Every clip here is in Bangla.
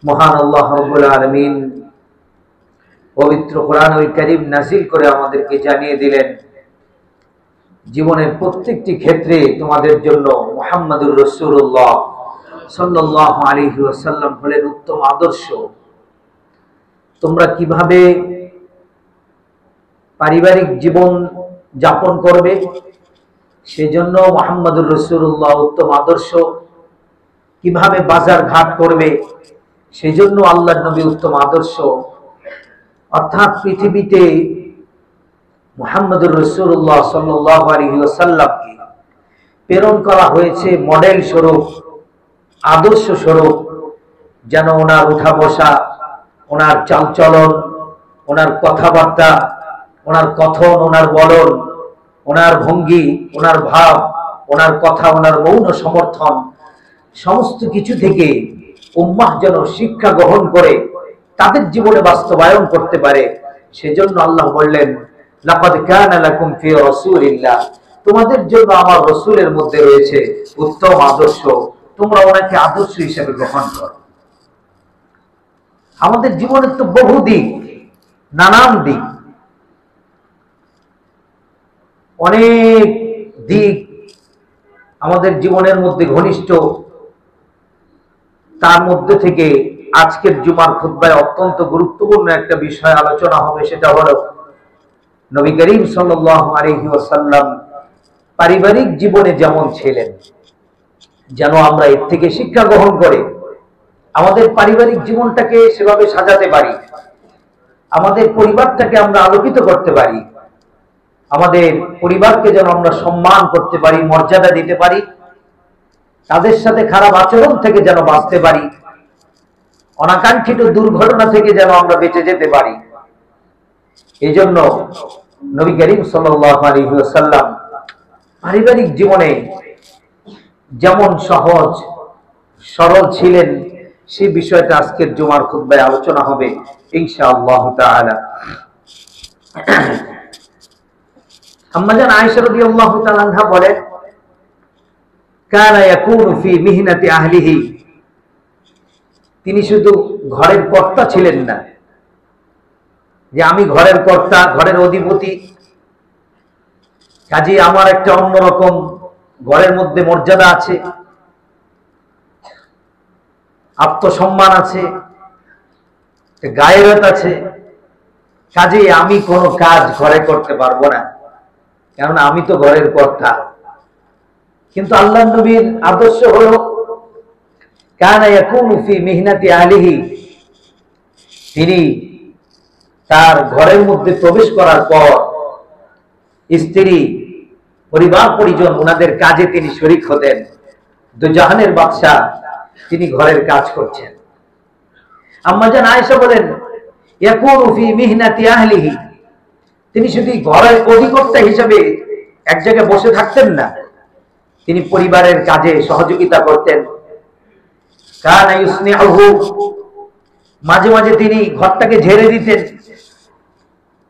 মহান আল্লাহ রাব্বুল আলামিন পবিত্র কোরআনুল কারীম নাযিল করে আমাদেরকে জানিয়ে দিলেন, জীবনের প্রত্যেকটি ক্ষেত্রে তোমাদের জন্য মুহাম্মদুর রাসূলুল্লাহ সাল্লাল্লাহু আলাইহি ওয়াসাল্লাম হলেন উত্তম আদর্শ। তোমরা কিভাবে পারিবারিক জীবন যাপন করবে সেজন্য মুহাম্মদুর রাসূলুল্লাহ উত্তম আদর্শ। কিভাবে বাজার ঘাট করবে সেজন্য আল্লাহর নবী উত্তম আদর্শ। অর্থাৎ পৃথিবীতে মুহাম্মদুর রাসূলুল্লাহ সাল্লাল্লাহু আলাইহি ওয়াসাল্লামকে প্রেরণ করা হয়েছে মডেল স্বরূপ, আদর্শ স্বরূপ, যেন ওনার উঠা বসা, ওনার চালচলন, ওনার কথাবার্তা, ওনার কথন, ওনার বলন, ওনার ভঙ্গি, ওনার ভাব, ওনার কথা, ওনার মৌন সমর্থন, সমস্ত কিছু থেকে উম্মাহ যেন শিক্ষা গ্রহণ করে তাদের জীবনে বাস্তবায়ন করতে পারে। সেজন্য আল্লাহ বললেন, লাকাদ কানা লাকুম ফি রাসূলিল্লাহ, তোমাদের জন্য আমার রাসূলের মধ্যে রয়েছে উত্তম আদর্শ, তোমরা ওনাকে আদর্শ হিসেবে গ্রহণ করো। আমাদের জীবনের তো বহু দিক, নানান দিক, অনেক দিক আমাদের জীবনের মধ্যে ঘনিষ্ঠ। তার মধ্যে থেকে আজকের জুমার খুতবায় অত্যন্ত গুরুত্বপূর্ণ একটা বিষয় আলোচনা হবে, সেটা হলো নবী করিম সাল্লাল্লাহু আলাইহি ওয়াসাল্লাম পারিবারিক জীবনে যেমন ছিলেন, যেন আমরা এর থেকে শিক্ষা গ্রহণ করে আমাদের পারিবারিক জীবনটাকে সেভাবে সাজাতে পারি, আমাদের পরিবারটাকে আমরা আলোকিত করতে পারি, আমাদের পরিবারকে যেন আমরা সম্মান করতে পারি, মর্যাদা দিতে পারি, তাদের সাথে খারাপ আচরণ থেকে যেন বাঁচতে পারি, অনাকাঙ্ক্ষিত দুর্ঘটনা থেকে যেন আমরা বেঁচে যেতে পারি। এই জন্য নবী করিম সাল্লাল্লাহু আলাইহি ওয়াসাল্লাম পারিবারিক জীবনে যেমন সহজ সরল ছিলেন, সেই বিষয়টা আজকের জুমার খুতবায় আলোচনা হবে ইনশাআল্লাহ তাআলা। আম্মা জান আয়েশা রাদিয়াল্লাহু তাআলা আনহা বলেন, কানা ইয়াকুনু ফি মিহনাতি আহলিহি, তিনি শুধু ঘরের কর্তা ছিলেন না, যে আমি ঘরের কর্তা, ঘরের অধিপতি, কাজে আমার একটা অন্যরকম ঘরের মধ্যে মর্যাদা আছে, আত্মসম্মান আছে, গায়রত আছে, কাজে আমি কোনো কাজ ঘরে করতে পারবো না, কারণ আমি তো ঘরের কর্তা। কিন্তু আল্লাহর নবীর আদর্শ হলো কানা ইয়াকুনু ফি মিহনাতি আহলিহি, তিনি তার ঘরের মধ্যে প্রবেশ করার পর স্ত্রী, পরিবার পরিজন, ওনাদের কাজে তিনি শরীক হতেন। দুজাহানের বাদশা, তিনি ঘরের কাজ করছেন। আম্মা জান আয়েশা বলেন, ইয়াকুনু ফি মিহনাতি আহলিহি, তিনি শুধু ঘরের অধিকর্তা হিসেবে এক জায়গায় বসে থাকতেন না, তিনি পরিবারের কাজে সহযোগিতা করতেন। কানা ইউসনিউহু, মাঝে মাঝে তিনি ঘরটাকে ঝেড়ে দিতেন,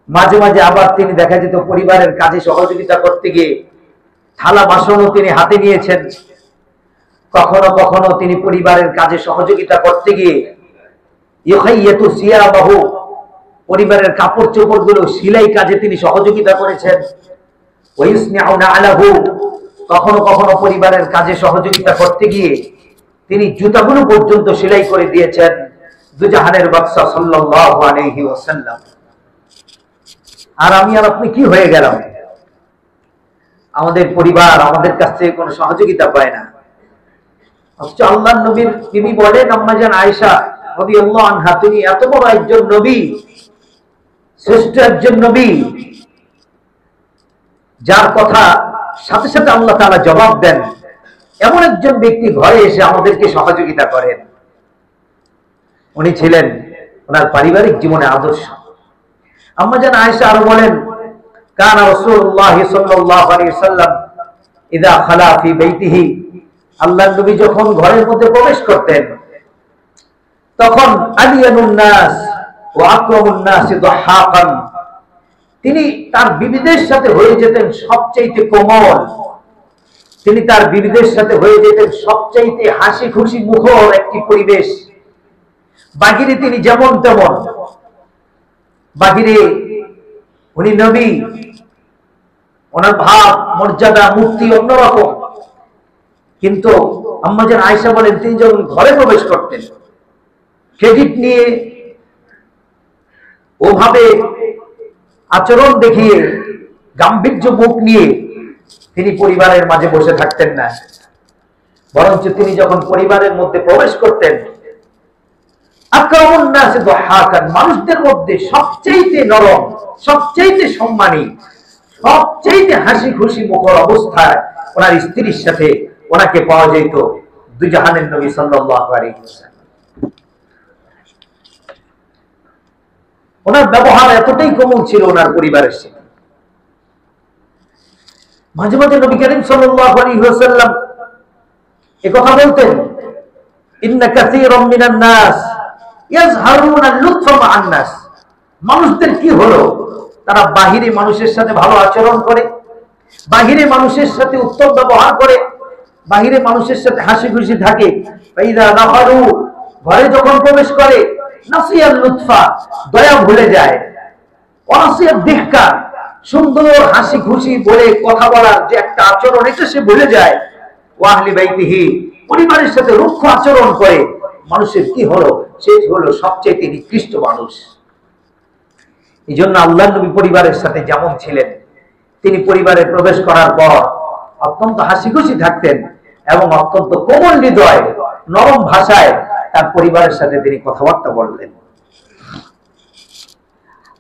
মাঝে মাঝে আবার তিনি দেখা যেত পরিবারের কাজে সহযোগিতা করতে গিয়ে থালা বাসনও তিনি হাতে নিয়েছেন। কখনো কখনো তিনি পরিবারের কাজে সহযোগিতা করতে গিয়ে ইউখাইয়াতু সিয়াবাহু, পরিবারের কাপড় চোপড় গুলো সেলাই কাজে তিনি সহযোগিতা করেছেন। ওয়াইসনিউনা আলাহু, কখনো কখনো পরিবারের কাজে সহযোগিতা করতে গিয়ে তিনি জুতাগুলো পর্যন্ত সেলাই করে দিয়েছেন। দুজাহানের বাদশা সাল্লাল্লাহু আলাইহি ওয়াসাল্লাম। আর আমি আর আপনি কি হয়ে গেলাম? আমাদের পরিবার আমাদের কাছ থেকে কোনো সহযোগিতা পায় না। অথচ আল্লাহর নবীর বিবি বলেন, আম্মা জান আয়েশা রাদিয়াল্লাহু আনহা, তিনি এত বড় একজন নবী, শ্রেষ্ঠ একজন নবী, যার কথা সাথে সাথে আল্লাহ তাআলা জবাব দেন, এমন একজন ব্যক্তি ঘরে এসে আমাদেরকে সহযোগিতা করেন। উনি ছিলেন ওনার পারিবারিক জীবনে আদর্শ। আম্মা জান আয়েশা আরো বলেন, কানা রাসূলুল্লাহ সাল্লাল্লাহু আলাইহি ওয়াসাল্লাম ইযা খালা ফি বাইতিহি, আল্লাহর নবী যখন ঘরের মধ্যে প্রবেশ করতেন তখন আলিয়ানুন নাস ওয়া আকরামুন নাস দুহাকান, তিনি তার বিবিদের সাথে হয়ে যেতেন সবচেয়ে কোমল, তিনি তার বিবিদের সাথে হয়ে যেতেন সবচেয়ে হাসি খুশি মুখর একটি পরিবেশ। বাহিরে তিনি যেমন তেমন, বাহিরে উনি নবী, ওনার ভাব মর্যাদা মূর্তি অন্যরকম, কিন্তু আম্মাজান আয়েশা বলেন তিনি যখন ঘরে প্রবেশ করতেন ক্রেডিট নিয়ে ওভাবে আচরণ দেখিয়ে গাম্ভীর্য মুখ নিয়ে তিনি পরিবারের মাঝে বসে থাকতেন না, বরঞ্চ তিনি যখন পরিবারের মধ্যে প্রবেশ করতেন আকরামুন নাস দুহাকান, মানুষদের মধ্যে সবচেয়ে নরম, সবচেয়ে সম্মানী, সবচেয়ে হাসি খুশি মুখর অবস্থায় ওনার স্ত্রীর সাথে ওনাকে পাওয়া যেত দুই জাহানের নবী সাল্লাল্লাহু আলাইহি ওয়াসাল্লাম। ওনার ব্যবহার এতটাই কোমল ছিল ওনার পরিবারের সাথে। মাঝে মাঝে নবী করিম সাল্লাল্লাহু আলাইহি ওয়াসাল্লাম একথা বলতেন, ইন্না কাসীরাম মিনান নাস ইয়াজহারুনা লুতফা মা'আন নাস, মানুষদের কি হলো, তারা বাহিরে মানুষের সাথে ভালো আচরণ করে, বাহিরে মানুষের সাথে উত্তম ব্যবহার করে, বাহিরে মানুষের সাথে হাসি খুশি থাকে, ফাইদা নাহারু, ঘরে যখন প্রবেশ করে নাসিয়াল লুতফা, দয়া ভুলে যায়, ওয়াসিয়াদ দিহকা, সুন্দর হাসি খুশি বলে কথা বলার যে একটা আচরণ এটা সে ভুলে যায়, ওয়া আহলি বাইতিহি, পরিবারের সাথে রুক্ষ আচরণ করে, মানুষের কি হলো, সে হলো সবচেয়ে নিকৃষ্ট মানুষ। এই জন্য আল্লাহর নবী পরিবারের সাথে যেমন ছিলেন, তিনি পরিবারে প্রবেশ করার পর অত্যন্ত হাসি খুশি থাকতেন এবং অত্যন্ত কোমল হৃদয় নরম ভাষায় তার পরিবারের সাথে তিনি কথাবার্তা বলতেন।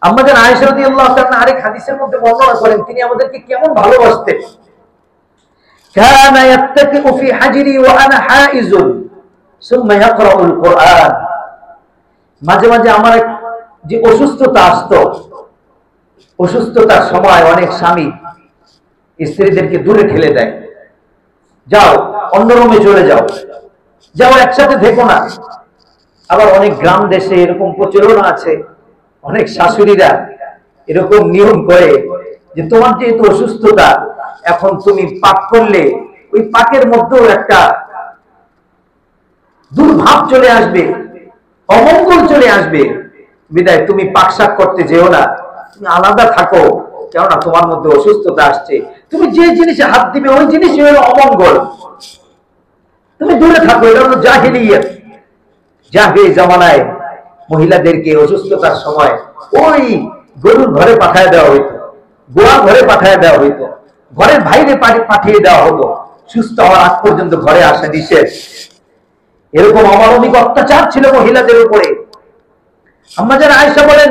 আম্মাজান আয়েশা রাদিয়াল্লাহু তাআলা আরেক হাদিসের মধ্যে বর্ণনা করেন তিনি আমাদেরকে কেমন ভালোবাসতেন। কানা ইয়াত্তাকিউ ফি হাজরি ওয়া আনা হাইজুন সুম্মা ইয়াকরাউল কুরআন, মাঝে মাঝে আমার যে অসুস্থতা আসতো, অসুস্থতার সময় অনেক স্বামী স্ত্রীদেরকে দূরে ঠেলে দেয়, যাও অন্য রুমে চলে যাও, যাও একসাথে থেকো না। আবার অনেক গ্রাম দেশে এরকম প্রচলন আছে, অনেক শাশুড়িরা এরকম নিয়ম করে যে তোমার যেহেতু অসুস্থতা, এখন তুমি পাক করলে ওই পাকের মধ্যেও একটা দুর্ভাব চলে আসবে, অমঙ্গল চলে আসবে, বিদায় তুমি পাকশাক করতে যেও না, তুমি আলাদা থাকো, কেননা তোমার মধ্যে অসুস্থতা আসছে, তুমি যে জিনিসে হাত দিবে ওই জিনিসই হলো অমঙ্গল, তুমি দূরে থাকো। এটা হলো জাহিলিয়ত। জাহিলি জামানায় মহিলাদেরকে অসুস্থতার সময় ওই গরুর ঘরে পাঠিয়ে দেওয়া হইতো, গোয়া ঘরে পাঠিয়ে দেওয়া হইতো, ঘরের বাইরে পাঠিয়ে দেওয়া হতো, সুস্থ হওয়ার আগ পর্যন্ত ঘরে আসা নিষেধ। এরকম অমানবিক অত্যাচার ছিল মহিলাদের উপরে। আম্মাজান আয়েশা বলেন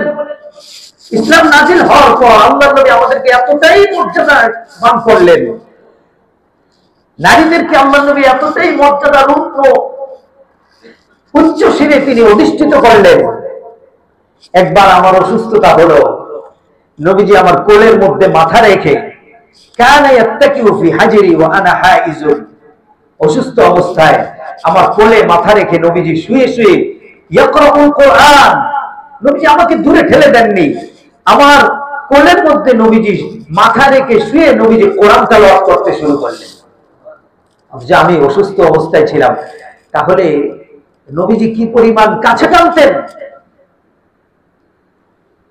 ইসলাম নাজিল হওয়ার পর আল্লাহর নবী আমাদেরকে এতটাই মর্যাদা দান করলেন, নারীদেরকে আল্লাহর নবী এতটাই মর্যাদা রূপ উচ্চ শিরে তিনি অধিষ্ঠিত করলেন। একবার আমার অসুস্থতা হলো, নবীজি আমার কোলের মধ্যে মাথা রেখে, কানা ইয়াত্তাকিউ ফি হাজরি ওয়া আনা হাইজুন, অসুস্থ অবস্থায় আমার কোলে মাথা রেখে নবীজি শুয়ে শুয়ে ইয়াকরাউল কুরআন, নবীজি আমাকে দূরে ঠেলে দেননি, আমার কোলের মধ্যে নবীজি মাথা রেখে শুয়ে নবীজি কোরআন তেলাওয়াত করতে শুরু করলেন। যে আমি অসুস্থ অবস্থায় ছিলাম, তাহলে নবীজি কি পরিমাণ কাছে টানতেন,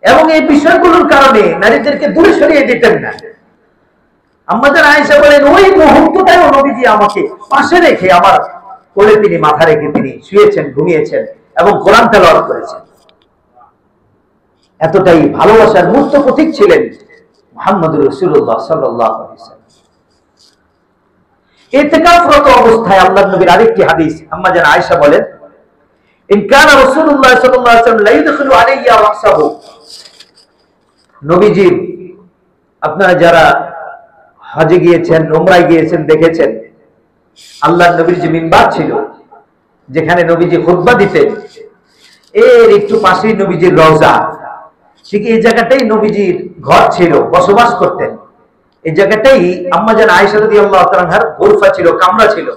এবং এই বিষয়গুলোর কারণে নারীদেরকে দূরে সরিয়ে দিতেন না। আম্মাজান আয়েশা বলেন ওই মুহূর্তটাও নবীজি আমাকে পাশে রেখে আমার কোলে তিনি মাথা রেখে তিনি শুয়েছেন, ঘুমিয়েছেন এবং কোরআন তেলাওয়াত করেছেন। এতটাই ভালোবাসার মূর্ত প্রতীক ছিলেন মুহাম্মদুর রাসূলুল্লাহ সাল্লাল্লাহু আলাইহি ওয়াসাল্লাম। ইতিকাফরত অবস্থায় আল্লাহর নবীর আরেকটি হাদিস, আম্মাজান আয়েশা বলেন ইন কানা রাসূলুল্লাহ সাল্লাল্লাহু আলাইহি ওয়াসাল্লাম লা ইয়াদখুলু আলাইয়া রাসাহু, নবীজি আপনারা যারা হজে গিয়েছেন, উমরায় গিয়েছেন, দেখেছেন আল্লাহর নবীর যে মিম্বার ছিল যেখানে নবীজি খুতবা দিতেন, এর একটু পাশেই নবীজির রওজা, ঠিক এই জায়গাটাই নবীজির ঘর ছিল, বসবাস করতেন। এই জায়গাটাই আম্মাজান আয়েশা রাদিয়াল্লাহু তাআলা আনহার গুরফা ছিল, কামরা ছিল।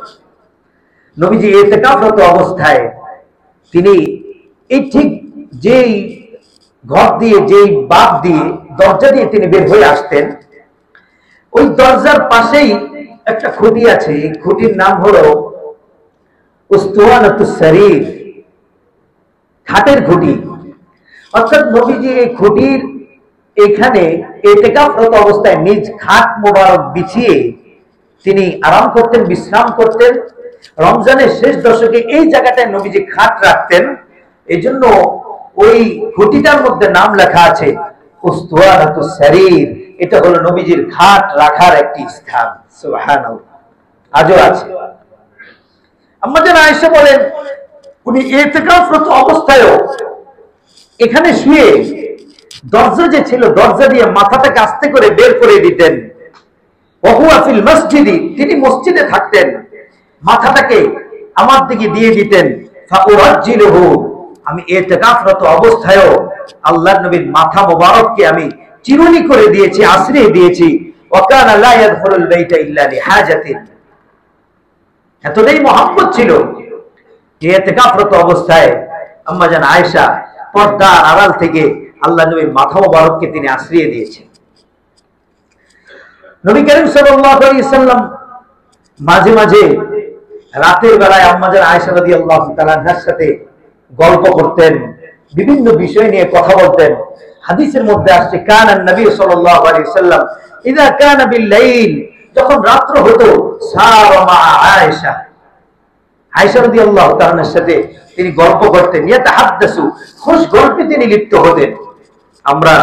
নবীজি ইতিকাফরত অবস্থায় তিনি এই ঠিক যেই ঘর দিয়ে, যেই বাপ দিয়ে, দরজা দিয়ে তিনি বের হয়ে আসতেন, ওই দরজার পাশেই একটা খুঁটি আছে, এই খুঁটির নাম হলো উস্তুওয়ানাতুস সারীর। খাটের খুঁটি, অর্থাৎ নবীজি এই খুঁটির এখানে ইতিকাফরত অবস্থায় নিজ খাট মোবারক বিছিয়ে তিনি আরাম করতেন, বিশ্রাম করতেন। রমজানের শেষ দশকে এই জায়গাটায় নবীজি খাট রাখতেন। এই জন্য ওই খুঁটিটার মধ্যে নাম লেখা আছে উস্তুয়ারাতুস সারীর। এটা হলো নবীজির খাট রাখার একটি স্থান। সুবহানাল্লাহ, আজও আছে। আম্মা জান আয়েশা বলেন, উনি ইতিকাফরত অবস্থায়ও এখানে শুয়ে দরজা যে ছিল, দরজা দিয়ে মাথাটাকে আস্তে করে বের করে দিতেন। ওহুয়া ফিল মসজিদি, তিনি মসজিদে থাকতেন, মাথাটাকে আমার দিকে দিয়ে দিতেন। ফাউরাজ্জিলুহু, আমি ইতিকাফরত অবস্থায়ও আল্লাহর নবীর মাথা মোবারককে আমি চিরুনি করে দিয়েছি, আশ্রয় দিয়েছি। ওয়াকানা লা ইয়াদখুলুল বাইতা ইল্লা লিহাজাতিন, এতটাই মহব্বত ছিল যে ইতিকাফরত অবস্থায় আম্মা জান আয়েশা পর্দার আড়াল থেকে আল্লাহ নবীর মাথা মোবারককে তিনি আশ্রয় দিয়েছেন। নবী করিম সাল্লাল্লাহু আলাইহি সাল্লাম মাঝে মাঝে রাতের বেলায় আম্মা জান আয়েশা রাদিয়াল্লাহু তাআলা আনহার সাথে গল্প করতেন, বিভিন্ন বিষয় নিয়ে কথা বলতেন। হাদিসের মধ্যে আসছে কানা নবী সাল্লাল্লাহু আলাইহি সাল্লাম ইযা কানা বিল লাইল, যখন রাত্র হতো, সারা মা আয়েশা, আয়েশা রাদিয়াল্লাহু তাআলার সাথে তিনি গল্প করতেন। ইয়াতাহাদ্দাসু, খুশ গল্পে তিনি লিপ্ত হতেন। আমরা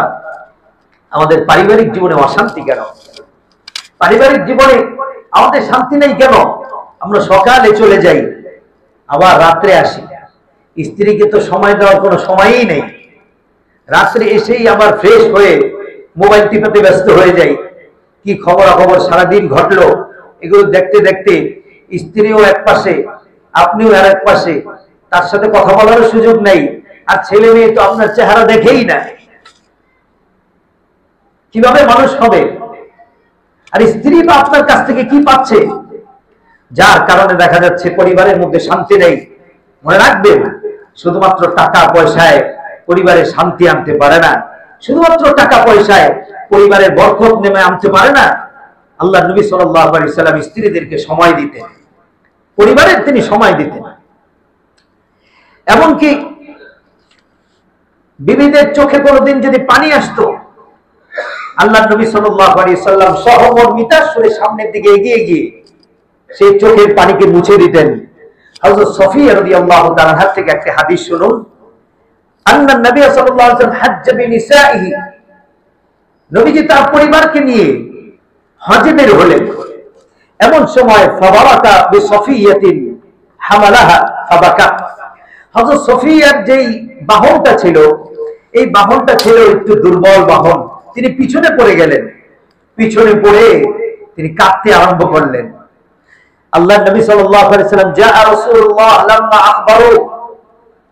আমাদের পারিবারিক জীবনে অশান্তি কেন? পারিবারিক জীবনে আমাদের শান্তি নেই কেন? আমরা সকালে চলে যাই, আবার রাত্রে আসি। স্ত্রীকে তো সময় দেওয়ার কোনো সময়ই নেই। রাত্রে এসেই আবার ফ্রেশ হয়ে মোবাইল টিপাতে ব্যস্ত হয়ে যাই। কি খবরাখবর সারাদিন ঘটলো, এগুলো দেখতে দেখতে স্ত্রীও এক পাশে, আপনিও আর এক পাশে, তার সাথে কথা বলারও সুযোগ নেই। আর ছেলে মেয়ে তো আপনার চেহারা দেখেই না, কিভাবে মানুষ হবে? আর স্ত্রী বা আপনার কাছ থেকে কি পাচ্ছে? যার কারণে দেখা যাচ্ছে পরিবারের মধ্যে শান্তি নেই। মনে রাখবেন, শুধুমাত্র টাকা পয়সায় পরিবারে শান্তি আনতে পারে না, শুধুমাত্র টাকা পয়সায় পরিবারের বরকত নেমে আনতে পারে না। আল্লাহ নবী সাল্লাল্লাহু আলাইহি সাল্লাম স্ত্রীদেরকে সময় দিতেন, পরিবারের তিনি সময় দিতেন। এমনকি বিবিদের চোখে কোনোদিন যদি পানি আসতো, আল্লাহ নবী সাল্লাল্লাহু আলাইহি সাল্লাম সহমর্মিতার সুরে সামনের দিকে এগিয়ে গিয়ে সেই চোখের পানিকে মুছে দিতেন। হযরত সফিয়া রাদিয়াল্লাহু তাআলা হাত থেকে একটা হাদিস শুনুন। আন্না নবী সাল্লাল্লাহু আলাইহি ওয়াসাল্লাম হাজ্জা বিনিসাইহি, নবীজি তার পরিবারকে নিয়ে হজে বের হলেন। এমন সময় ফাবারাকা বিসফিয়াতিন হামালাহা ফাবাকা, হযরত সফিয়ার যেই বাহনটা ছিল, এই বাহনটা ছিল একটু দুর্বল বাহন, তিনি পিছনে পড়ে গেলেন। পিছনে পড়ে তিনি কাঁদতে আরম্ভ করলেন। আল্লাহ নবী সাল্লাল্লাহু আলাইহি সাল্লাম জা রাসূলুল্লাহ লাম্মা আখবারু,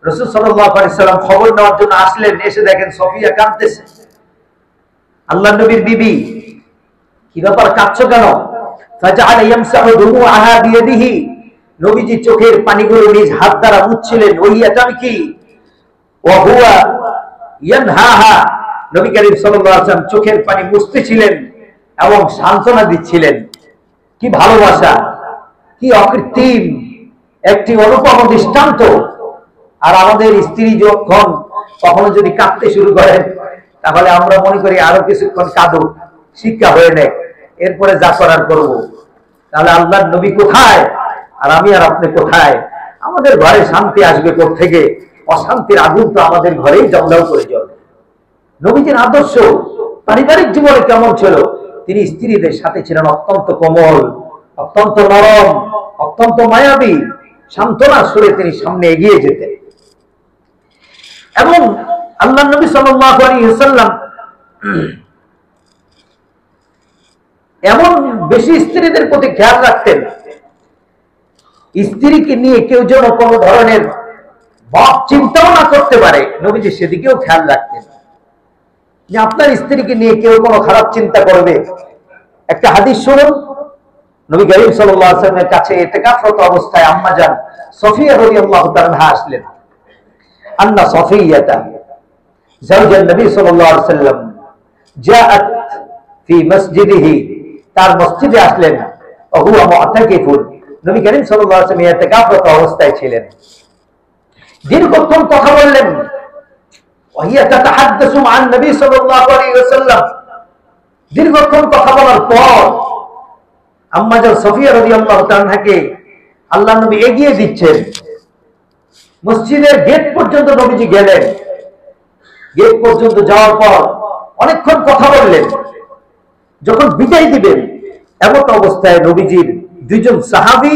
রাসূল সাল্লাল্লাহু আলাইহি সাল্লাম খবর নেওয়ার জন্য আসলেন। এসে দেখেন সফিয়া কাঁদতেছে। আল্লাহ নবীর বিবি, কি ব্যাপার, কাঁদছো কেন? ফাজআলা ইয়ামসাহু দুমুআহা বিয়াদিহি, নবীজি চোখের পানিগুলো নিজ হাত দ্বারা মুছছিলেন। ওহিয়া তামকি ওয়া হুয়া ইয়ানহাহা, নবী করিম সাল্লাল্লাহু আলাইহি ওয়াসাল্লাম চোখের পানি মুছতেছিলেন এবং সান্ত্বনা দিচ্ছিলেন। কি ভালোবাসা, কি অকৃত্রিম একটি অনুপম দৃষ্টান্ত। আর আমাদের স্ত্রী যখন কখনো যদি কাঁদতে শুরু করেন, তাহলে আমরা মনে করি আরো কিছুক্ষণ কাঁদুক, শিক্ষা হয়ে নেয়, এরপরে যা করার করবো। তাহলে আল্লাহর নবী কোথায় আর আমি আর আপনি কোথায়? আমাদের ঘরে শান্তি আসবে কোত্থেকে? অশান্তির আগুন তো আমাদের ঘরেই জমদাও করে জ্বলবে। নবীজির আদর্শ পারিবারিক জীবনে কেমন ছিল? তিনি স্ত্রীদের সাথে ছিলেন অত্যন্ত কোমল, অত্যন্ত নরম, অত্যন্ত মায়াবী। সান্ত্বনা সুরে তিনি সামনে এগিয়ে যেতেন। এবং আল্লাহ নবী সাল্লাল্লাহু আলাইহি ওয়াসাল্লাম এমন বেশি স্ত্রীদের প্রতি খেয়াল রাখতেন, স্ত্রীকে নিয়ে কেউ যেন কোনো ধরনের ভাব চিন্তাও না করতে পারে, নবীজি সেদিকেও খেয়াল রাখতেন যে আপনার স্ত্রীকে নিয়ে কেউ কোনো খারাপ চিন্তা করবে। একটা হাদিস শুনুন। নবী করিম সাল্লাল্লাহু আলাইহি ওয়াসাল্লামের কাছে ইতিকাফরত অবস্থায় আম্মা জান সফিয়া রাদিয়াল্লাহু তাআলা আনহা আসলেন। আন্না সফিয়াতা জাওজান নবী সাল্লাল্লাহু আলাইহি ওয়াসাল্লাম জাআত ফি মসজিদিহি, তার মসজিদে আসলেন। ওয়া হুয়া মুতাকিফুন, নবী করিম সাল্লাল্লাহু আলাইহি ওয়াসাল্লাম ইতিকাফরত অবস্থায় ছিলেন। দীর্ঘক্ষণ কথা বললেন। দীর্ঘক্ষণ কথা বলার পর আম্মা জান সফিয়া রাদিয়াল্লাহু তাআলাকে আল্লাহ নবী এগিয়ে দিচ্ছেন। মসজিদের গেট পর্যন্ত নবীজি গেলেন। গেট পর্যন্ত যাওয়ার পর অনেকক্ষণ কথা বললেন। যখন বিদায় দিবেন এমন অবস্থায় নবীজির দুইজন সাহাবী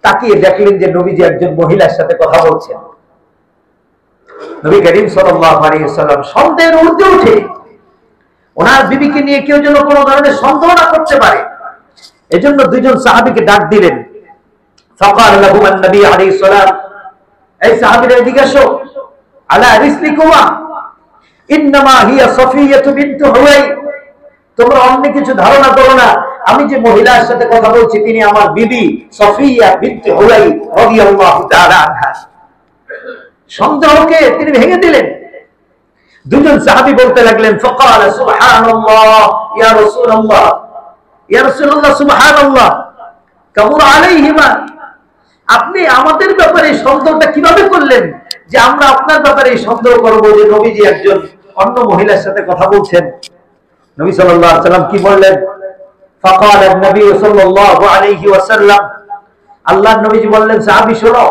তাকিয়ে দেখলেন যে নবীজি একজন মহিলার সাথে কথা বলছেন। নবী করিম সাল্লাল্লাহু আলাইহি ওয়াসাল্লাম সন্দেহের ঊর্ধ্বে উঠে ওনার বিবিকে নিয়ে কেউ যেন কোনো ধরনের সন্দেহ না করতে পারে, এজন্য দুইজন সাহাবীকে ডাক দিলেন। ফাকাল লাহুম নবী আলাইহিস সালাম, এই সাহাবীরা এদিকে আসো, আলা রিসলিকুমা ইন্নামা হিয়া সফিয়াতু বিনতু হুয়াই, তোমরা অন্য কিছু ধারণা করো না, আমি যে মহিলার সাথে কথা বলছি তিনি আমার বিবি সফিয়া বিনতু হুয়াই রাদিয়াল্লাহু তাআলা আনহা। সন্দেহকে তিনি ভেঙে দিলেন। দুজন সাহাবী বলতে লাগলেন, ফাকাল সুবহানাল্লাহ ইয়া রাসূলুল্লাহ, ইয়া রাসূলুল্লাহ সুবহানাল্লাহ কাবুর আলাইহিমা, আপনি আমাদের ব্যাপারে সন্দেহটা কিভাবে করলেন যে আমরা আপনার ব্যাপারে সন্দেহ করব যে নবীজি একজন অন্য মহিলার সাথে কথা বলছেন? নবী সাল্লাল্লাহু আলাইহি ওয়াসাল্লাম কি বললেন? ফাকাল নবী সাল্লাল্লাহু আলাইহি ওয়াসাল্লাম, আল্লাহর নবীজি বললেন, সাহাবী শোনো,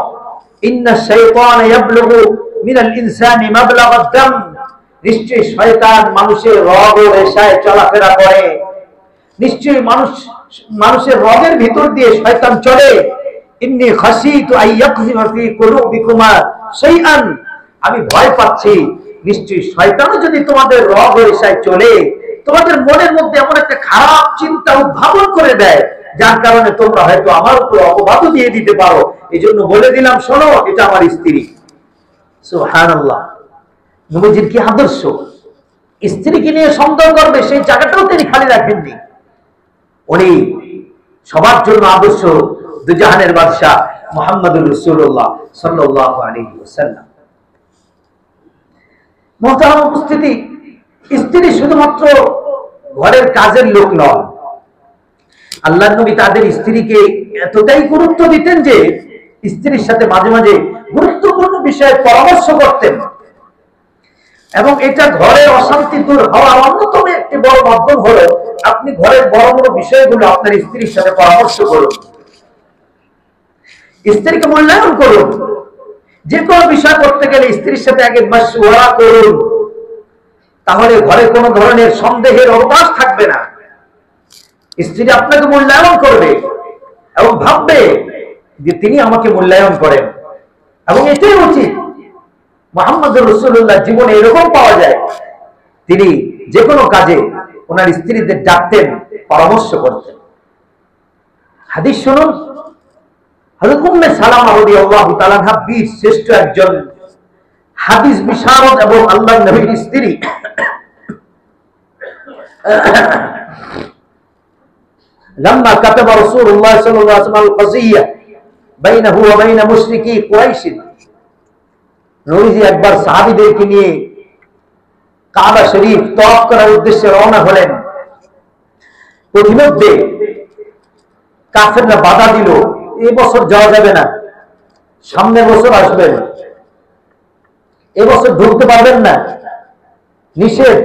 ইন্নাশ শাইতানা ইয়াবলুগু মিনাল ইনসানি মাবলাগাদ দাম, নিশ্চয়ই শয়তান মানুষের রগ ও রেশায় চলাফেরা করে, নিশ্চয়ই মানুষের রগের ভিতর দিয়ে শয়তান চলে। ইন্নী খাশিতু আইয়াকযিমা ফি কুলুবিকুমা শাইআন, আমি ভয় পাচ্ছি নিশ্চয়ই শয়তানও যদি তোমাদের রগ ও রেশায় চলে তোমাদের মনের মধ্যে এমন একটা খারাপ চিন্তা উদ্ভাবন করে দেয় যার কারণে তোমরা হয়তো আমার উপর অপবাদ দিয়ে দিতে পারো। এজন্য বলে দিলাম, শোনো, এটা আমার স্ত্রী। সুবহানাল্লাহ, নবীজির কি আদর্শ! স্ত্রীকে নিয়ে সন্দেহ করবে সেই জায়গাটাও তিনি খালি রাখেননি। উনি সবার জন্য আদর্শ দুজাহানের বাদশাহ মুহাম্মদুর রাসূলুল্লাহ সাল্লাল্লাহু আলাইহি ওয়াসাল্লাম। মুহতারাম উপস্থিতি, স্ত্রী শুধুমাত্র ঘরের কাজের লোক নয়। আল্লাহর নবী তাদের স্ত্রীকে এতটাই গুরুত্ব দিতেন যে স্ত্রীর সাথে মাঝে মাঝে গুরুত্বপূর্ণ বিষয়ে পরামর্শ করতেন, এবং এটা ঘরের অশান্তি দূর হওয়ার অন্যতম একটি বড় মাধ্যম হলো আপনি ঘরের বড় বড় বিষয়গুলো আপনার স্ত্রীর সাথে পরামর্শ করুন, স্ত্রীকে মূল্যায়ন করুন। যে কোনো বিষয় করতে গেলে স্ত্রীর সাথে আগে মাশওয়ারা করুন, তাহলে ঘরে কোনো ধরনের সন্দেহের অবকাশ থাকবে না। স্ত্রী আপনাকে মূল্যায়ন করবে এবং ভাববে যে তিনি আমাকে মূল্যায়ন করেন, এবং এটাই উচিত। মুহাম্মদুর রাসূলুল্লাহ জীবনে এরকম পাওয়া যায়, তিনি যে কোনো কাজে ওনার স্ত্রীদের ডাকতেন, পরামর্শ করতেন। হাদিস শুনুন, হযরত উম্মে সালামা রাদিয়াল্লাহু তাআলা আনহা বীর শ্রেষ্ঠ একজন হাদিস বিশারদ এবং আল্লাহর নবীর স্ত্রী। لما كتب رسول الله صلى الله عليه وسلم القضية بينه وبين مشركي قريش, নবীজি একবার সাহাবীদেরকে নিয়ে কাবা শরীফ তওয়াফ করার উদ্দেশ্যে রওনা হলেন। প্রতিমধ্যে কাফেররা বাধা দিল, এই বছর যাওয়া যাবে না, সামনের বছর আসবেন, এবছর ঢুকতে পারবেন না, নিষেধ,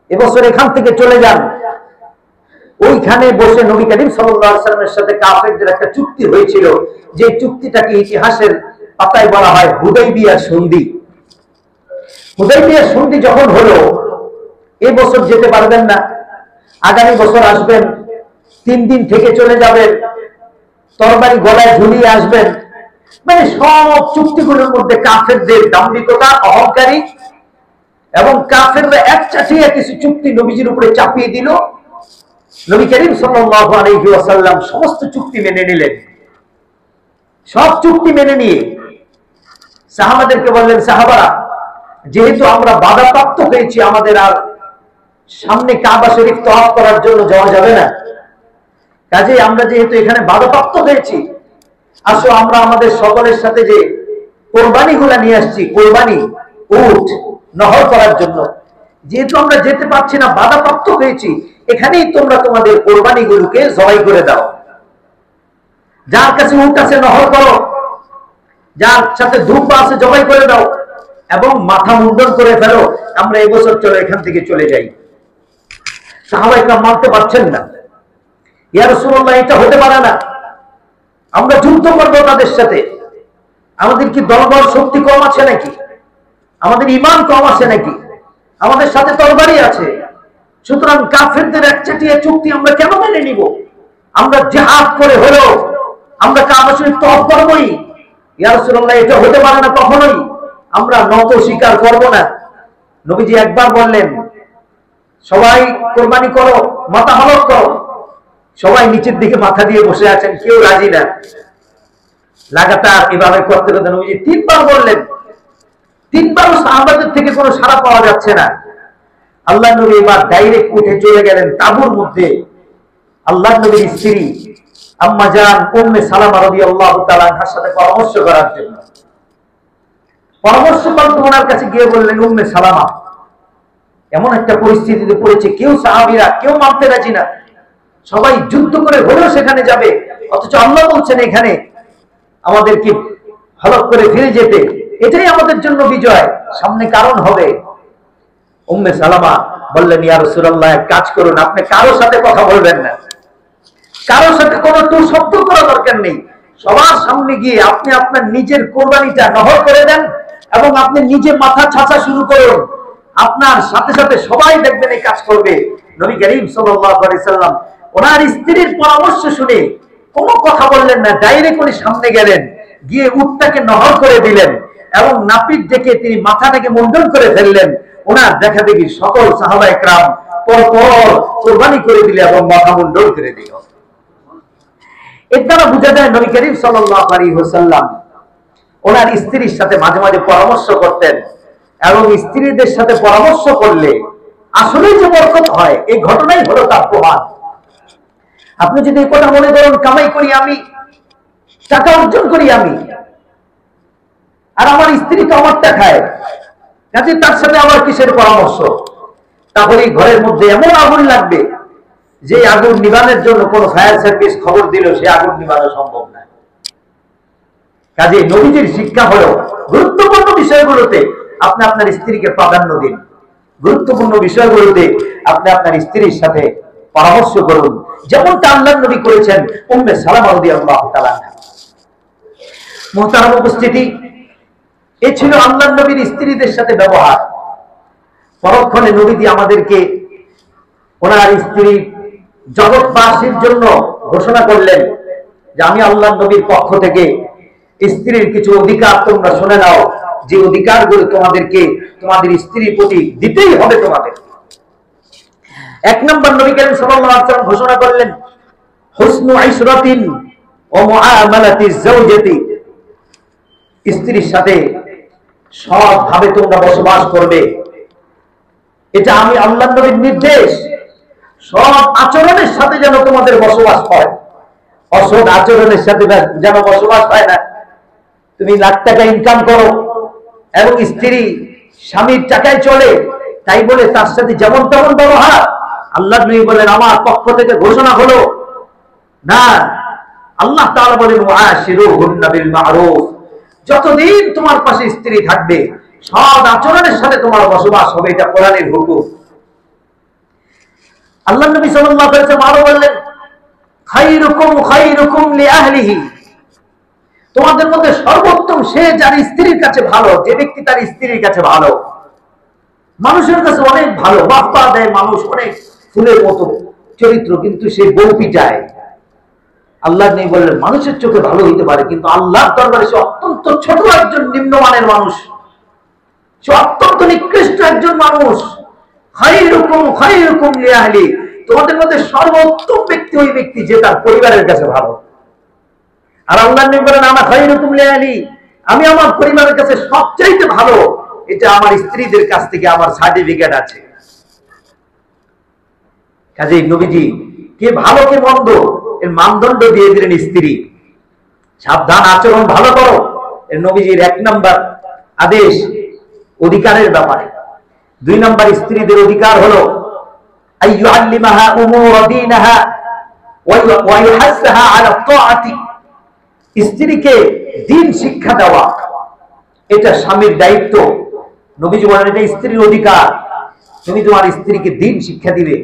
এবছর এখান থেকে চলে যান। ওইখানে বসে নবী করিম সাল্লাল্লাহু আলাইহি ওয়াসাল্লামের সাথে কাফেরদের একটা চুক্তি হয়েছিল, যে চুক্তিটাকে ইতিহাসের পাতায় বলা হয় হুদাইবিয়া সন্ধি। হুদাইবিয়া সন্ধি যখন হলো, এই বছর যেতে পারবেন না, আগামী বছর আসবেন, 3 দিন থেকে চলে যাবেন, তরবারি গলায় ঝুলিয়ে আসবেন, মানে সব চুক্তিগুলোর মধ্যে কাফেরদের দাম্ভিকতা, অহংকারী এবং কাফেররা একচাটিয়া কিছু চুক্তি নবীজির উপরে চাপিয়ে দিল। নবী করিম সাল্লাল্লাহু আলাইহি ওয়াসাল্লাম সমস্ত চুক্তি মেনে নিলেন। সব চুক্তি মেনে নিয়ে সাহাবাদেরকে বললেন, সাহাবারা, যেহেতু আমরা বাধাপ্রাপ্ত হয়েছি, আমাদের আর সামনে কাবা শরীফ তওয়াফ করার জন্য যাওয়া যাবে না, কাজেই আমরা যেহেতু এখানে বাধাপ্রাপ্ত হয়েছি, আসো আমরা আমাদের সকলের সাথে যে কোরবানিগুলা নিয়ে আসছি, কোরবানি উট নহর করার জন্য, যেহেতু আমরা যেতে পারছি না, বাধাপ্রাপ্ত হয়েছি, এখানেই তোমরা তোমাদের কোরবানিগুলোকে জবাই করে দাও। যার কাছে উট আছে নহর করো, যার সাথে ধূপ আছে জবাই করে দাও এবং মাথা মুন্ডন করে ফেলো, আমরা এবছর চলো এখান থেকে চলে যাই। সাহাবায়ে কেরাম মানতে পারছেন না, ইয়া রাসূলুল্লাহ এটা হতে পারে না, আমরা যুদ্ধ করবো তাদের সাথে। আমাদের কি দলবল শক্তি কম আছে নাকি? আমাদের ঈমান কম আছে নাকি? আমাদের সাথে তরবারি আছে, সুতরাং কাফেরদের একচাটিয়া চুক্তি আমরা কেন মেনে নিব? আমরা জিহাদ করে হলেও আমরা কাবা শরীফ তওয়াফ করবই। ইয়া রাসূলুল্লাহ এটা হতে পারে না কখনোই, আমরা নত স্বীকার করব না। নবীজি একবার বললেন, সবাই কোরবানি করো, মাথা হলক করো। সবাই নিচের দিকে মাথা দিয়ে বসে আছেন, কেউ রাজি না। লাগাতার এভাবে করতে করতে নবীজি তিনবার বললেন, তিনবারও সাহাবাদের থেকে কোনো সাড়া পাওয়া যাচ্ছে না। আল্লাহ নবী এবার ডাইরেক্ট উঠে চলে গেলেন তাঁবুর মধ্যে। আল্লাহ নবীর স্ত্রী আম্মা জান উম্মে সালামা রাদিয়াল্লাহু তাআলা আনহার সাথে পরামর্শ করার জন্য পরামর্শ করতে ওনার কাছে গিয়ে বললেন, উম্মে সালামা, এমন একটা পরিস্থিতিতে পড়েছে, কেউ সাহাবীরা কেউ মানতে রাজি না, সবাই যুদ্ধ করে হলেও সেখানে যাবে, অথচ আল্লাহ বলছেন এখানে আমাদেরকে হলক করে ফিরে যেতে, এটাই আমাদের জন্য বিজয়, সামনে কারণ হবে। উম্মে সালামা বললেন, ইয়া রাসূলুল্লাহ এক কাজ করুন, আপনি কারোর সাথে কথা বলবেন না, কারোর সাথে কোনো টু শব্দ করা দরকার নেই, সবার সামনে গিয়ে আপনি আপনার নিজের কোরবানিটা নহর করে দেন এবং আপনি নিজে মাথা ছাঁচা শুরু করুন, আপনার সাথে সাথে সবাই দেখবেন এই কাজ করবে। নবী করিম সাল্লাল্লাহু আলাইহি সাল্লাম ওনার স্ত্রীর পরামর্শ শুনে কোনো কথা বললেন না, ডাইরেক্ট উনি সামনে গেলেন, গিয়ে উটটাকে নহর করে দিলেন এবং নাপিত ডেকে তিনি মাথাটাকে মুন্ডন করে ফেললেন। ওনার দেখা দেখি সকল সাহাবায়ে কেরাম পরপর কোরবানি করে দিলে এবং মাথা মুন্ডন করে দিল। এর দ্বারা বোঝা যায় নবী করিম সাল্লাল্লাহু আলাইহি ওয়াসাল্লাম ওনার স্ত্রীর সাথে মাঝে মাঝে পরামর্শ করতেন এবং স্ত্রীদের সাথে পরামর্শ করলে আসলে যে বরকত হয়, এই ঘটনাই হলো তার প্রমাণ। আপনি যদি কথা মনে করেন কামাই করি আমি, টাকা অর্জন করি আমি, আর আমার স্ত্রী তো আমারটা খায়, কাজে তার সাথে আমার কিসের পরামর্শ? তাহলে ঘরের মধ্যে এমন আগুন লাগবে যে আগুন নিবানোর জন্য কোন ফায়ার সার্ভিস খবর দিল সে আগুন নিবানো সম্ভব না। কাজে নবীজির শিক্ষা হলো গুরুত্বপূর্ণ বিষয়গুলোতে আপনি আপনার স্ত্রীকে প্রাধান্য দিন, গুরুত্বপূর্ণ বিষয়গুলোতে আপনি আপনার স্ত্রীর সাথে পরামর্শ করুন, যেমনটা আল্লাহর নবী করেছেন উম্মে সালামা রাদিয়াল্লাহু তাআলা আনহা। মুহতারাম উপস্থিতি, এ ছিল আল্লাহর নবীর স্ত্রীদের সাথে ব্যবহার। পরক্ষণে নবীজি আমাদেরকে ওনার স্ত্রী জগৎবাসীর জন্য ঘোষণা করলেন যে আমি আল্লাহর নবীর পক্ষ থেকে স্ত্রীর কিছু অধিকার তোমরা শুনে নাও, যে অধিকারগুলো তোমাদেরকে তোমাদের স্ত্রীর প্রতি দিতেই হবে তোমাদের। এক নম্বর, নবী করিম সাল্লাল্লাহু আলাইহি ওয়াসাল্লাম ঘোষণা করলেন হুসনু ইশরাতিন ওয়া মুআমালাতি যাওজাতি, স্ত্রীর সাথে সৎভাবে তোমরা বসবাস করবে, এটা আমি আল্লাহর নবীর নির্দেশ। সৎ আচরণের সাথে যেন তোমাদের বসবাস হয়, অসৎ আচরণের সাথে যেন বসবাস হয় না। তুমি লাখ টাকা ইনকাম করো এবং স্ত্রী স্বামীর টাকায় চলে, তাই বলে তার সাথে যেমন তেমন ব্যবহার। আল্লাহ নবী বলেন আমার পক্ষ থেকে ঘোষণা হলো না, আল্লাহ তাআলা বলেন ওয়াশিরুহুন্না বিল মা'রুফ, যতদিন তোমার পাশে স্ত্রী থাকবে সৎ আচরণের সাথে তোমার বসবাস হবে, এটা কোরআনের হুকুম। আল্লাহ নবী সাল্লাল্লাহু আলাইহি ওয়াসাল্লাম আরো বললেন খায়রুকুম খায়রুকুম লিআহলিহি, তোমাদের মধ্যে সর্বোত্তম সে যার স্ত্রীর কাছে ভালো, যে ব্যক্তি তার স্ত্রীর কাছে ভালো। মানুষের কাছে অনেক ভালো, বাপ্পা দেয় মানুষ, অনেক ফুলের মতো চরিত্র, কিন্তু সে বউ পিটায়। আল্লাহ নেই বললেন মানুষের চোখে ভালো হইতে পারে, কিন্তু আল্লাহর দরবারে সে অত্যন্ত ছোট একজন নিম্নমানের মানুষ, সে অত্যন্ত নিকৃষ্ট একজন মানুষ। খায়রুকুম খায়রুকুম লিআহলি, তোমাদের মধ্যে সর্বোত্তম ব্যক্তি ওই ব্যক্তি যে তার পরিবারের কাছে ভালো। আর আল্লাহ নবী বলেন আনা খায়রুকুম লিআহলি, আমি আমার পরিবারের কাছে সবচাইতে ভালো, এটা আমার স্ত্রীদের কাছ থেকে আমার সার্টিফিকেট আছে। কাজেই নবীজি কে ভালো কে মন্দ এর মানদণ্ড দিয়ে দিলেন স্ত্রী। সাবধান, আচরণ ভালো করো, এর নবীজির এক নাম্বার আদেশ অধিকারের ব্যাপারে। দুই নাম্বার, স্ত্রীদের অধিকার হলো আইয়ুআল্লিমাহা উমুর দীনহা ওয়া ইউহাসসাহা আলা তাআতি, স্ত্রীকে দিন শিক্ষা দেওয়া এটা স্বামীর দায়িত্ব। নবীজি বলেন এটা স্ত্রীর অধিকার। তুমি তোমার স্ত্রীকে দিন শিক্ষা দিবে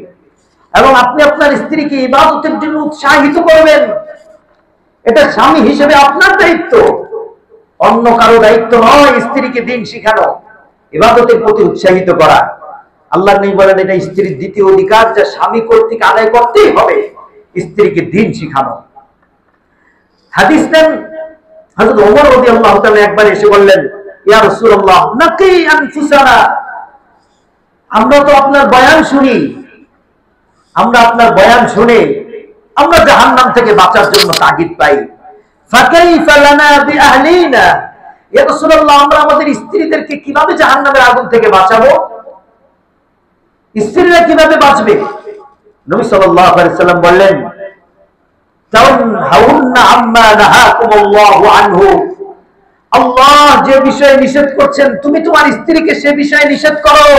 এবং আপনি আপনার স্ত্রীকে ইবাদতের জন্য উৎসাহিত করবেন। এটা স্বামী হিসেবে আপনার দায়িত্ব, অন্য কারো দায়িত্ব নয়। স্ত্রীকে দিন শিখানো, ইবাদতের প্রতি উৎসাহিত করা। আল্লাহ নবী বলেন এটা স্ত্রীর দ্বিতীয় অধিকার, যা স্বামী কর্তৃক আদায় করতেই হবে, স্ত্রীকে দিন শিখানো। হাদিস নেন হযরত ওমর রাদিয়াল্লাহু তাআলা একবার এসে বললেন, ইয়া রাসূলুল্লাহ নাকি আনফুসানা, আমরা তো আপনার বয়ান শুনি, আমরা আপনার বয়ান শুনে আমরা জাহান্নাম থেকে বাঁচার জন্য তাগিদ পাই। ফাকাইফা লানা বিআহলিনা, ইয়া রাসূলুল্লাহ আমরা আমাদের স্ত্রীদেরকে কিভাবে জাহান্নামের আগুন থেকে বাঁচাবো? স্ত্রীরা কিভাবে বাঁচবে? নবী সাল্লাল্লাহু আলাইহি সাল্লাম বললেন, তানহাউন্না আম্মা নাহাকুমুল্লাহু আনহু, আল্লাহ যে বিষয়ে নিষেধ করছেন তুমি তোমার স্ত্রীকে সে বিষয়ে নিষেধ করো।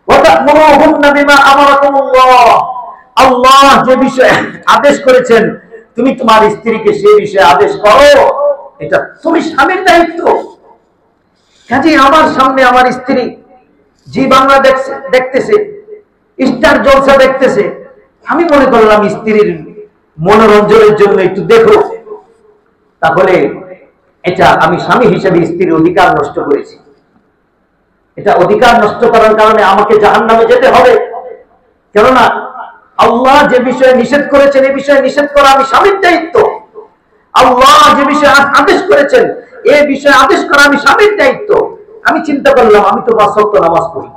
ওয়া তা'মুরুহুন্না বিমা আমারাকুমুল্লাহ, আল্লাহ যে বিষয়ে আদেশ করেছেন তুমি তোমার স্ত্রীকে সে বিষয়ে আদেশ করো। এটা তুমি স্বামীর দায়িত্ব। কাজে আমার সামনে আমার স্ত্রী জি বাংলা দেখতেছে, স্টার জলসা দেখতেছে, আমি মনে করলাম স্ত্রীর মনোরঞ্জনের জন্য একটু দেখো, তাহলে এটা আমি স্বামী হিসেবে স্ত্রীর অধিকার নষ্ট করেছি। এটা অধিকার নষ্ট করার কারণে আমাকে জাহান্নামে যেতে হবে। কেননা আল্লাহ যে বিষয়ে নিষেধ করেছেন এই বিষয়ে নিষেধ করা আমি স্বামীর দায়িত্ব। আল্লাহ যে বিষয়ে আদেশ করেছেন এই বিষয়ে আদেশ করা আমি স্বামীর দায়িত্ব। আমি চিন্তা করলাম আমি তো ৫ ওয়াক্ত নামাজ পড়ি,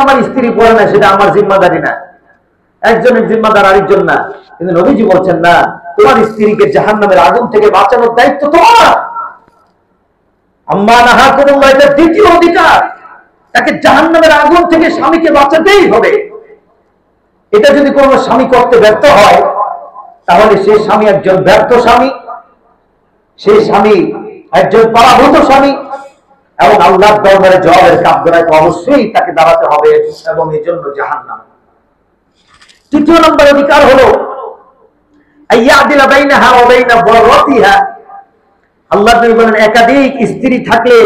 আমার স্ত্রী পড়ে না, সেটা আমার জিম্মাদারি না, একজনের জিম্মাদার আরেকজন না। কিন্তু নবীজি বলছেন না, তোমার স্ত্রীকে জাহান্নামের আগুন থেকে বাঁচানোর দায়িত্ব তোমার। আম্মা নাহাকুমুল্লাহ এটা দ্বিতীয় অধিকার, তাকে জাহান্নামের আগুন থেকে স্বামীকে বাঁচাতেই হবে। এটা যদি কোনো স্বামী করতে ব্যর্থ হয় তাহলে সেই স্বামী একজন ব্যর্থ স্বামী, সেই স্বামী একজন পরাভূত স্বামী এবং আল্লাহর দরবারে জবাবের কাঠগড়ায় অবশ্যই তাকে দাঁড়াতে হবে এবং এই জন্য জাহান্নাম। তৃতীয় নম্বর অধিকার হলো আইয়াদিলা বাইনাহা ওয়া বাইনা বরাতিহা, আল্লাহ নবী বলেন একাধিক স্ত্রী থাকলে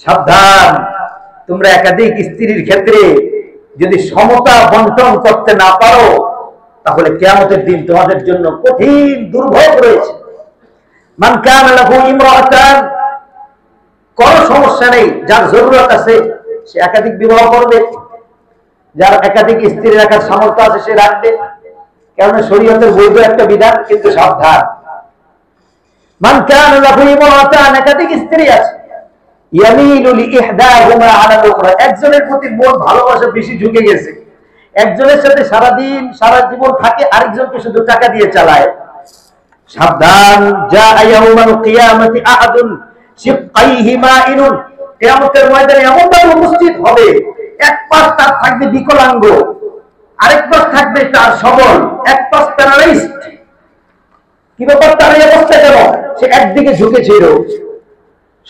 সাবধান, তোমরা একাধিক স্ত্রীর ক্ষেত্রে যদি সমতা বন্টন করতে না পারো তাহলে কিয়ামতের দিন তোমাদের জন্য কঠিন দুর্ভোগ রয়েছে। মান কানা লাহু ইমরাআতান, কোন সমস্যা নেই, যার জরুরত আছে সে একাধিক বিবাহ করবে, যার একাধিক স্ত্রী রাখার সামর্থ্য আছে সে রাখবে, কারণ শরীয়তের বৈধ একটা বিধান। কিন্তু সাবধান, মান কানা লাহু ইমরাআতান, একাধিক স্ত্রী আছে, ইয়ামিলু লিইহদাহুমা আলা উখরা, একজনের প্রতি মন ভালোবাসা বেশি ঝুঁকে গেছে, একজনের সাথে সারা দিন সারা জীবন থাকে, আরেকজনকে শুধু টাকা দিয়ে চালায়। সাবধান, জা ইয়াউমাল কিয়ামাতি আহাদুন শিক্কাইহি মাইনুন, কিয়ামতের ময়দানে এমন ভাবে উপস্থিত হবে, এক পাশ তার থাকবে বিকলাঙ্গ, আরেক পাশ থাকবে তার সবল, এক পাশ প্যারালাইজড। কি ব্যাপার, তার এই অবস্থা কেন? সে একদিকে ঝুঁকেছিল,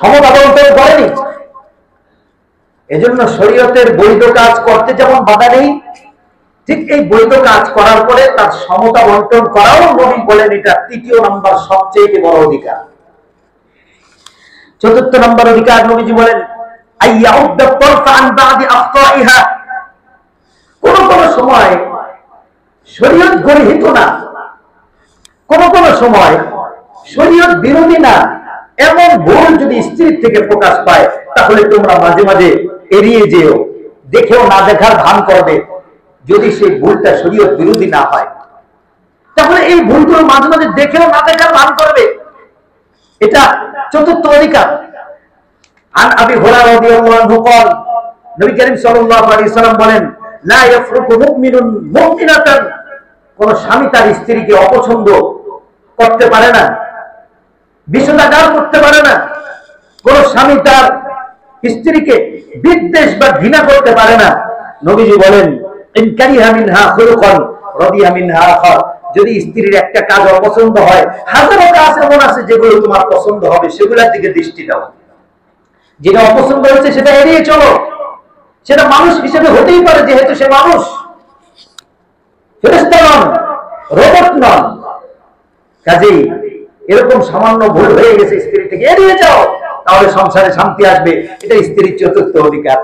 সমতা বন্টন করেনি। এজন্য শরীয়তের বৈধ কাজ করতে যেমন বাধা নেই, ঠিক এই বৈধ কাজ করার পরে তার সমতা বন্টন করাও নবী বলেন এটা তৃতীয় নম্বর সবচেয়ে বড় অধিকার। চতুর্থ নম্বর অধিকার নবীজি বলেন আইয়াউদ্দা তারফা আন বাদি আখতাইহা, কোন কোন সময় শরীয়ত গর্হিত না, কোন কোন সময় শরীয়ত বিরোধী না এমন ভুল যদি স্ত্রীর থেকে প্রকাশ পায় তাহলে তোমরা মাঝে মাঝে এড়িয়ে যেও, দেখেও না দেখার ভান করবে। যদি সেই ভুলটা শরীয়ত বিরোধী না হয় তাহলে এই ভুলগুলো মাঝে মাঝে দেখেও না দেখার ভান করবে। এটা চতুর্থ অধিকার। আন আবি হুরায়রা রাদিয়াল্লাহু আনহু قال, নবী করিম সাল্লাল্লাহু আলাইহি সাল্লাম বলেন, লা ইয়াফরুকু মুমিনুন মুমিনাতান, কোন স্বামী তার স্ত্রীকে অপছন্দ করতে পারে না, বিষোদাগার করতে পারে না, কোন স্বামী তার স্ত্রীকে বিদ্বেষ বা ঘৃণা করতে পারে না। নবীজি বলেন ইন কারিহা মিনহা খুলুকান রাদিয়া মিনহা আখার, যদি স্ত্রীর একটা কাজ অপছন্দ হয়, হাজারো কাজ এমন আছে যেগুলো তোমার পছন্দ হবে, সেগুলোর দিকে দৃষ্টি দাও। যেটা অপছন্দ হচ্ছে সেটা এড়িয়ে চলো। সেটা মানুষ হিসেবে হতেই পারে, যেহেতু সে মানুষ, ফেরেশতা নন, রোবট নন। কাজেই এরকম সামান্য ভুল হয়ে গেছে স্ত্রী থেকে, এড়িয়ে যাও, তাহলে সংসারে শান্তি আসবে। এটা স্ত্রীর চতুর্থ অধিকার।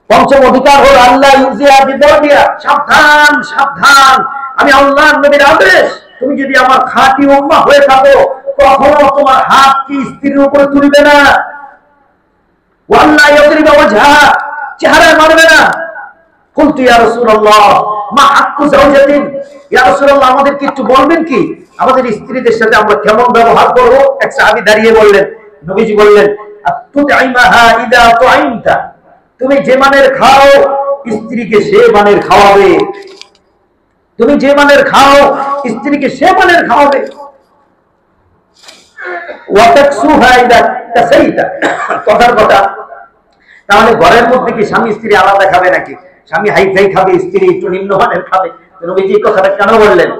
পঞ্চম অধিকার হলো আল্লাহ ইউজিয়া বিদরবিয়া, সাবধান সাবধান, আমি আল্লাহর নবীর আদেশ, তুমি যদি আমার খাঁটি উম্মাহ হয়ে থাকো, কখনো তোমার হাত কি স্ত্রীর উপরে তুলবে না, ওয়াল্লাহ ইয়াদরিবা ওয়াজহা, চেহারায় মারবে না। কুলতু ইয়া রাসূলুল্লাহ মা হাক্কু যাওজাতিন, ইয়া রাসূলুল্লাহ আমাদের কি একটু বলবেন কি আমাদের স্ত্রীদের সাথে আমরা কেমন ব্যবহার করব? এক সাহাবী দাঁড়িয়ে বললেন, নবীজি বললেন, আতুতাইমাহা ইদা তুইমতা, তুমি যে মানের খাও স্ত্রীকে সে মানের খাওয়াবে, তুমি যে মানের খাও স্ত্রীকে সে মানের খাওয়াবে। ওয়াতাকসুহা ইদা তাসাইতা, কথার কথা। তাহলে ঘরের মধ্যে কি স্বামী স্ত্রী আলাদা খাবে নাকি? স্বামী হাইফাই খাবে, স্ত্রী একটু নিম্নমানের খাবে? নবীজি কথাটা কেন বললেন?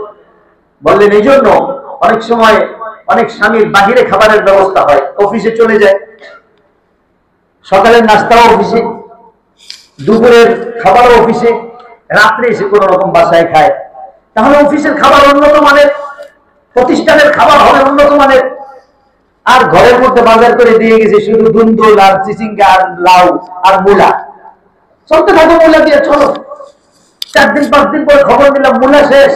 বললেন এই জন্য, অনেক সময় অনেক স্বামীর বাহিরে খাবারের ব্যবস্থা হয়, অফিসে চলে যায়, সকালের নাস্তাও অফিসে, দুপুরের খাবারও অফিসে, রাত্রে এসে কোন রকম বাসায় খায়। তাহলে অফিসের খাবার উন্নত মানের, প্রতিষ্ঠানের খাবার হবে উন্নত মানের, আর ঘরের মধ্যে বাজার করে দিয়ে গেছে শুধু দুন্দুল আর চিচিঙ্গা আর লাউ আর মূলা, চলতে থাকো মূলা দিয়ে, চলো। 4 দিন 5 দিন পরে খবর দিলাম মূলা শেষ,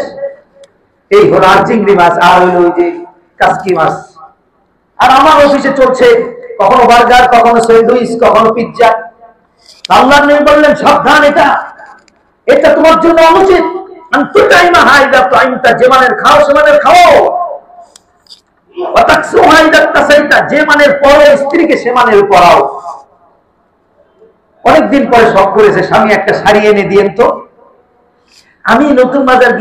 এই হলো আর চিংড়ি মাছ আর হইল ওই যে কাসকি মাছ। আর আমার অফিসে চলছে কখনো বার্গার, কখনো স্যান্ডউইচ, কখনো পিৎজা। আল্লাহর নবী বললেন সাবধান, এটা এটা তোমার জন্য অনুচিত। আনতুতাইমা হাইদা তাইমতা, যে মানের খাও সে মানের খাও। ওয়াতাকসুহা ইদা তাসাইতা, যে মানের পরো স্ত্রীকে সে মানের পরাও। অনেকদিন পরে শখ করেছে স্বামী একটা শাড়ি এনে দিয়েন তো। আমি নতুন বাজারে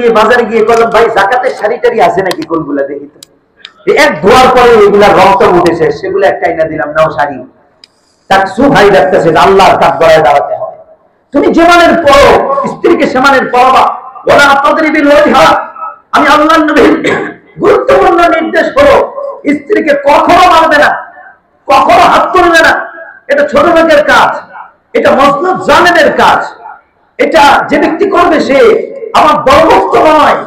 গিয়ে বললাম, ভাই জাকাতের শাড়ি টাড়ি আছে নাকি, কোনগুলা দেখি তো। এক ধোয়ার পরে এগুলা রক্ত উঠেছে, সেগুলো একটা এনে দিলাম, নাও শাড়ি। তাকসু ভাই রাখতেছে, আল্লাহর কাঠ গড়ায় দাঁড়াতে হবে। তুমি যে মানের পরো স্ত্রীকে সে মানের পরাবা। ওয়ালা তাদরিবিল ওয়াজহা, আমি আল্লাহর নবীর গুরুত্বপূর্ণ নির্দেশ হলো স্ত্রীকে কখনো মারবে না, কখনো হাত তুলবে না। এটা ছোট লোকের কাজ, এটা মসনদ জালেমের কাজ। এটা যে ব্যক্তি করবে সে আমার দলভুক্ত নয়।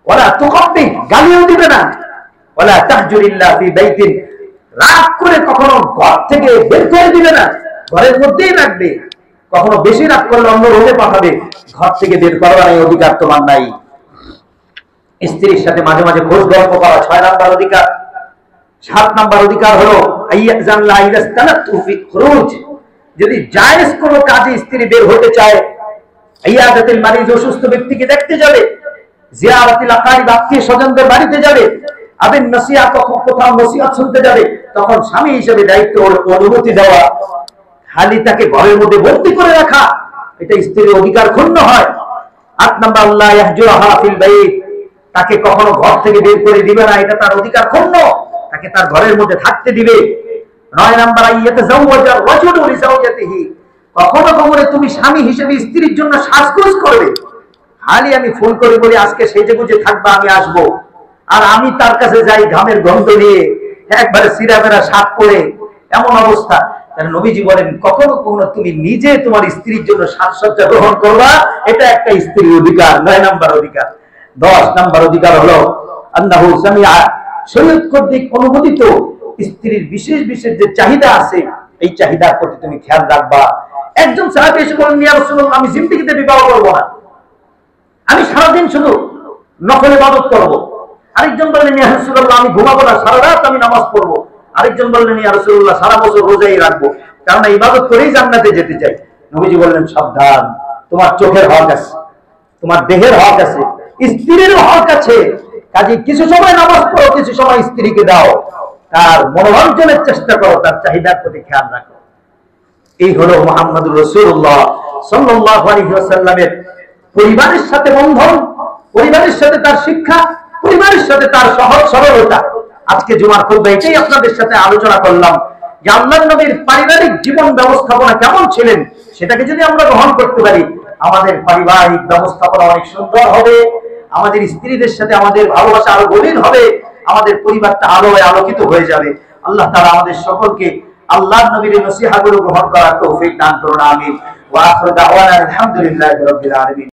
ওরা তুকাব্বি, গালিও দিবে না। ওলা তাহজুরিল্লাহ ফি বাইতিন, রাগ করে কখনো ঘর থেকে বের করে দিবে না, ঘরের মধ্যেই রাখবে। কখনো বেশি রাগ করলে অন্য রোগে পাঠাবে, ঘর থেকে বের করার এই অধিকার তোমার নাই। স্ত্রীর সাথে মাঝে মাঝে খোঁজ গল্প করা 6 নাম্বার অধিকার। 7 নাম্বার অধিকার হলো আইয়াজাল্লা ইদাস্তানাতু ফি খুরুজ, যদি জায়েজ কোনো কাজে স্ত্রী বের হতে চায়, আইয়াদাতুল মারিজ, অসুস্থ ব্যক্তিকে দেখতে যাবে, জিয়ারাতুল আকারিব, আত্মীয় স্বজনদের বাড়িতে যাবে, আবিন নসিহত, কোথাও নসিহত শুনতে যাবে, তখন স্বামী হিসেবে দায়িত্ব হলো অনুমতি দেওয়া। খালি তাকে ঘরের মধ্যে ভর্তি করে রাখা, এটা স্ত্রীর অধিকার ক্ষুণ্ণ হয়। 8 নাম্বার আল্লাহ ইয়াহজুরহা ফিল বাইত, তাকে কখনো ঘর থেকে বের করে দিবে না, এটা তার অধিকার ক্ষুণ্ণ, তাকে তার ঘরের মধ্যে থাকতে দিবে। 9 নাম্বার আইয়াতাজাওয়াজা রাজুলু লিজাওজাতিহি, কখনো কখনো তুমি স্বামী হিসেবে স্ত্রীর জন্য সাজগোজ করবে। খালি আমি ফোন করে বলি আজকে সেজে গুজে থাকবা, আমি আসবো, আর আমি তার কাছে যাই ঘামের গন্ধ নিয়ে, একবারে সিরামেরা সাপ করে, এমন অবস্থা। নবীজি বলেন কখনো কখনো তুমি নিজে তোমার স্ত্রীর জন্য সাজসজ্জা গ্রহণ করবা, এটা একটা স্ত্রীর অধিকার। 9 নাম্বার অধিকার। 10 নাম্বার অধিকার হলো আন্নাহু সামিআ, শরীয়ত কর্তৃক অনুমোদিত স্ত্রীর বিশেষ বিশেষ যে চাহিদা আছে, এই চাহিদার প্রতি তুমি খেয়াল রাখবা। একজন সাহাবী এসে বলেন, ইয়া রাসূলুল্লাহ, আমি জিন্দেগিতে বিবাহ করব না, আমি সারাদিন শুধু নফল ইবাদত করব। আরেকজন বললেন, ইয়া রাসূলুল্লাহ, আমি ঘুমাবো না, সারা রাত আমি নামাজ পড়বো। আরেকজন বললেন, ইয়া রাসূলুল্লাহ, সারা বছর রোজাই রাখবো, কারণ ইবাদত করেই জান্নাতে যেতে চাই। নবীজি বললেন সাবধান, তোমার চোখের হক আছে, তোমার দেহের হক আছে, স্ত্রীর হক আছে। কাজে কিছু সময় নামাজ পড়ো, কিছু সময় স্ত্রীকে দাও, তার মনোরঞ্জনের চেষ্টা করো, তার চাহিদার প্রতি খেয়াল রাখো। এই হলো মুহাম্মদুর রাসূলুল্লাহ সাল্লাল্লাহু আলাইহি ওয়াসাল্লামের পরিবারের সাথে বন্ধন, পরিবারের সাথে তার শিক্ষা, পরিবারের সাথে তার সহজ সরলতা। আজকে জুমার খুতবা এটাই আপনাদের সাথে আলোচনা করলাম যে আল্লাহর নবীর পারিবারিক জীবন ব্যবস্থাপনা কেমন ছিলেন, সেটাকে যদি আমরা গ্রহণ করতে পারি, আমাদের পারিবারিক ব্যবস্থাপনা অনেক সুন্দর হবে, আমাদের স্ত্রীদের সাথে আমাদের ভালোবাসা আরো গভীর হবে, আমাদের পরিবারটা আলোয় আলোকিত হয়ে যাবে। আল্লাহ তাআলা আমাদের সকলকে আল্লাহর নবীর নসিহতগুলো গ্রহণ করার তৌফিক দান করুন, আমিন। ওয়া আখিরু দাওয়ানা আলহামদুলিল্লাহি রাব্বিল আলামিন।